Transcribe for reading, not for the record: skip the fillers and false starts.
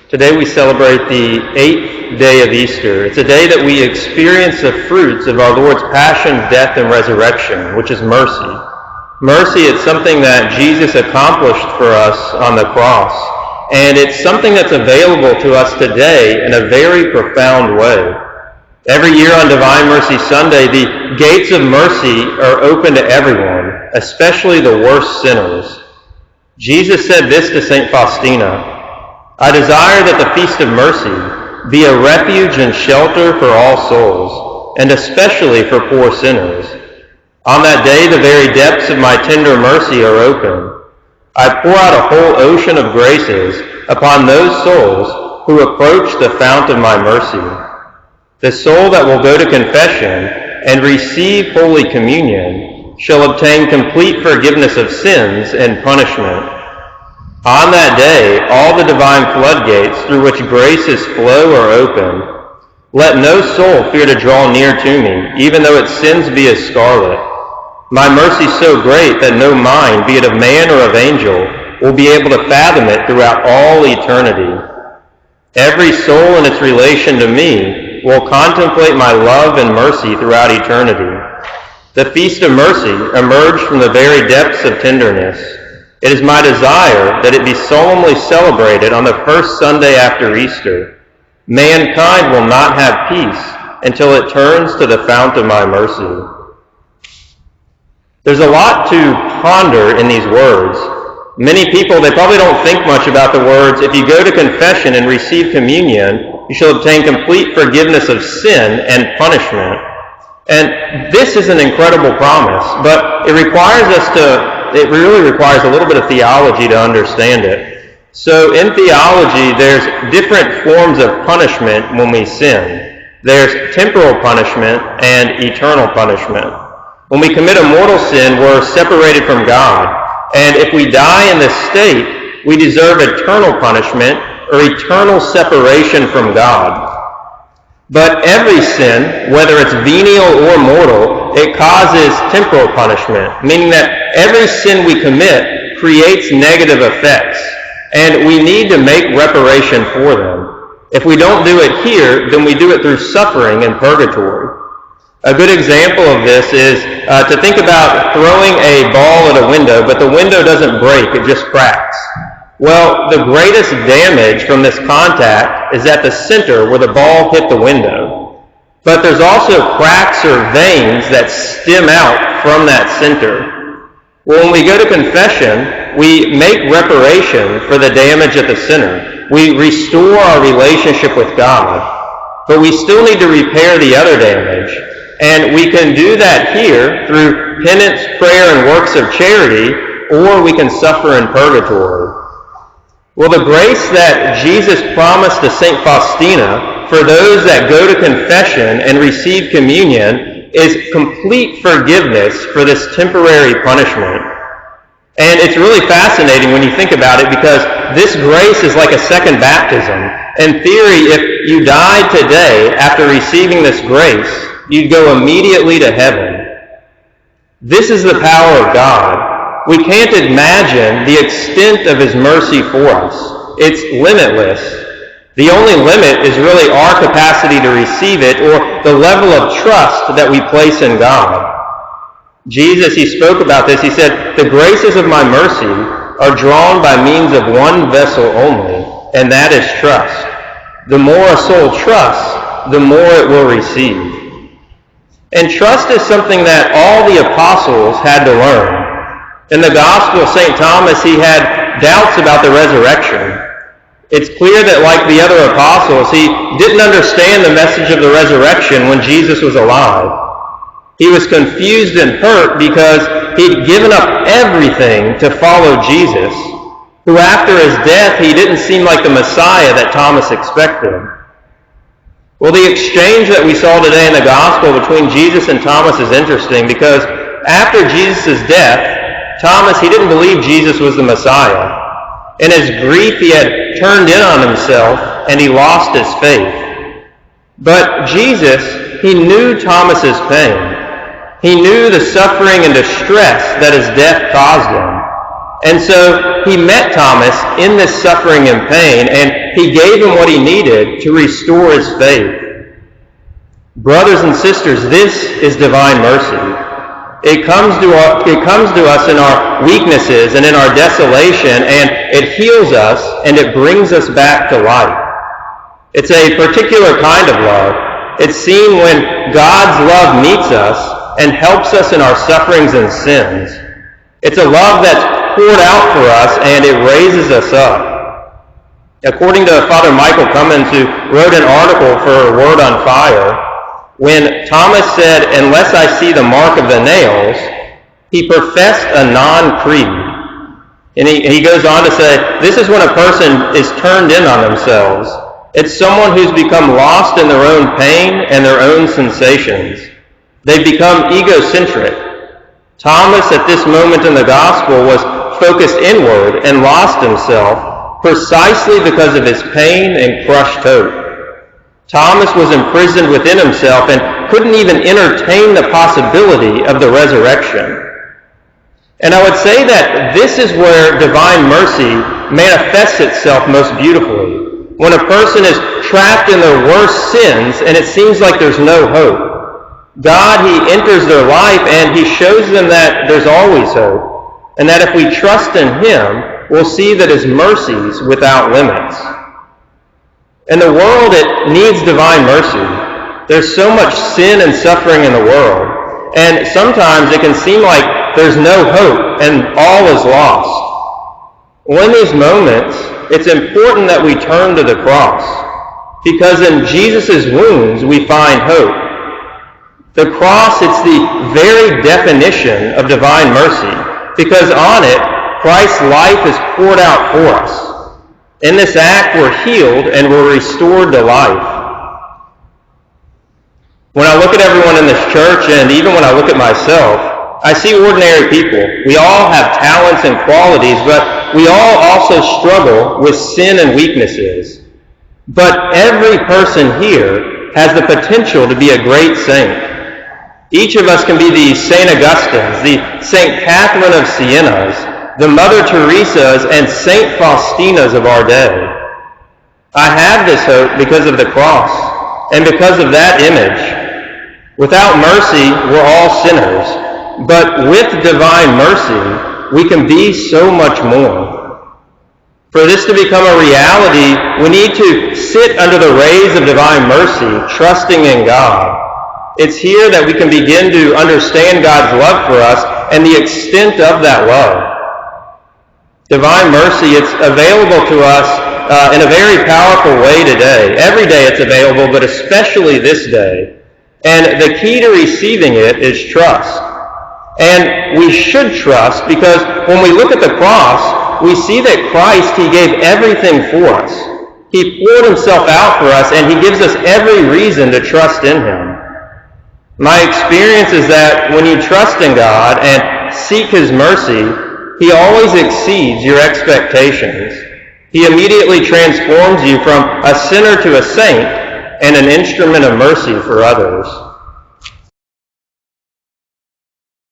Today we celebrate the 8th day of Easter. It's a day that we experience the fruits of our Lord's passion, death, and resurrection, which is mercy. Mercy is something that Jesus accomplished for us on the cross, and it's something that's available to us today in a very profound way. Every year on Divine Mercy Sunday, the gates of mercy are open to everyone, especially the worst sinners. Jesus said this to St. Faustina, "I desire that the Feast of Mercy be a refuge and shelter for all souls, and especially for poor sinners. On that day, the very depths of my tender mercy are open. I pour out a whole ocean of graces upon those souls who approach the fount of my mercy. The soul that will go to confession and receive Holy Communion shall obtain complete forgiveness of sins and punishment. On that day, all the divine floodgates through which graces flow are open. Let no soul fear to draw near to me, even though its sins be as scarlet. My mercy is so great that no mind, be it of man or of angel, will be able to fathom it throughout all eternity. Every soul in its relation to me will contemplate my love and mercy throughout eternity. The Feast of Mercy emerged from the very depths of tenderness. It is my desire that it be solemnly celebrated on the first Sunday after Easter. Mankind will not have peace until it turns to the fount of my mercy." There's a lot to ponder in these words. Many people, they probably don't think much about the words, "If you go to confession and receive communion, you shall obtain complete forgiveness of sin and punishment." And this is an incredible promise, but it really requires a little bit of theology to understand it. So in theology, there's different forms of punishment when we sin. There's temporal punishment and eternal punishment. When we commit a mortal sin, we're separated from God. And if we die in this state, we deserve eternal punishment or eternal separation from God. But every sin, whether it's venial or mortal, it causes temporal punishment, meaning that every sin we commit creates negative effects, and we need to make reparation for them. If we don't do it here, then we do it through suffering in purgatory. A good example of this is to think about throwing a ball at a window, but the window doesn't break, it just cracks. Well, the greatest damage from this contact is at the center where the ball hit the window. But there's also cracks or veins that stem out from that center. Well, when we go to confession, we make reparation for the damage at the center. We restore our relationship with God. But we still need to repair the other damage. And we can do that here through penance, prayer, and works of charity, or we can suffer in purgatory. Well, the grace that Jesus promised to St. Faustina for those that go to confession and receive communion is complete forgiveness for this temporary punishment. And it's really fascinating when you think about it, because this grace is like a second baptism. In theory, if you died today after receiving this grace, you'd go immediately to heaven. This is the power of God. We can't imagine the extent of His mercy for us. It's limitless. The only limit is really our capacity to receive it, or the level of trust that we place in God. Jesus, He spoke about this. He said, "The graces of my mercy are drawn by means of one vessel only, and that is trust. The more a soul trusts, the more it will receive." And trust is something that all the apostles had to learn. In the Gospel of St. Thomas, he had doubts about the resurrection. It's clear that, like the other apostles, he didn't understand the message of the resurrection when Jesus was alive. He was confused and hurt because he'd given up everything to follow Jesus, who after his death, he didn't seem like the Messiah that Thomas expected. Well, the exchange that we saw today in the Gospel between Jesus and Thomas is interesting, because after Jesus' death, Thomas, he didn't believe Jesus was the Messiah. In his grief, he had turned in on himself, and he lost his faith. But Jesus, he knew Thomas's pain. He knew the suffering and distress that his death caused him. And so he met Thomas in this suffering and pain, and he gave him what he needed to restore his faith. Brothers and sisters, this is divine mercy. It comes to us in our weaknesses and in our desolation, and it heals us and it brings us back to life. It's a particular kind of love. It's seen when God's love meets us and helps us in our sufferings and sins. It's a love that's poured out for us, and it raises us up. According to Father Michael Cummins, who wrote an article for Word on Fire, when Thomas said, "Unless I see the mark of the nails," he professed a non-creed. And he goes on to say, this is when a person is turned in on themselves. It's someone who's become lost in their own pain and their own sensations. They've become egocentric. Thomas, at this moment in the gospel, was focused inward and lost himself precisely because of his pain and crushed hope. Thomas was imprisoned within himself and couldn't even entertain the possibility of the resurrection. And I would say that this is where divine mercy manifests itself most beautifully. When a person is trapped in their worst sins and it seems like there's no hope, God, he enters their life and he shows them that there's always hope, and that if we trust in him, we'll see that his mercy's without limits. In the world, it needs divine mercy. There's so much sin and suffering in the world, and sometimes it can seem like there's no hope and all is lost. Well, in these moments, it's important that we turn to the cross, because in Jesus' wounds we find hope. The cross, it's the very definition of divine mercy, because on it, Christ's life is poured out for us. In this act, we're healed and we're restored to life. When I look at everyone in this church, and even when I look at myself, I see ordinary people. We all have talents and qualities, but we all also struggle with sin and weaknesses. But every person here has the potential to be a great saint. Each of us can be the St. Augustines, the St. Catherine of Siena's, the Mother Teresa's, and St. Faustinas of our day. I have this hope because of the cross, and because of that image. Without mercy, we're all sinners, but with divine mercy, we can be so much more. For this to become a reality, we need to sit under the rays of divine mercy, trusting in God. It's here that we can begin to understand God's love for us and the extent of that love. Divine mercy, it's available to us in a very powerful way today. Every day it's available, but especially this day. And the key to receiving it is trust. And we should trust, because when we look at the cross, we see that Christ, he gave everything for us. He poured himself out for us, and he gives us every reason to trust in him. My experience is that when you trust in God and seek his mercy, he always exceeds your expectations. He immediately transforms you from a sinner to a saint and an instrument of mercy for others.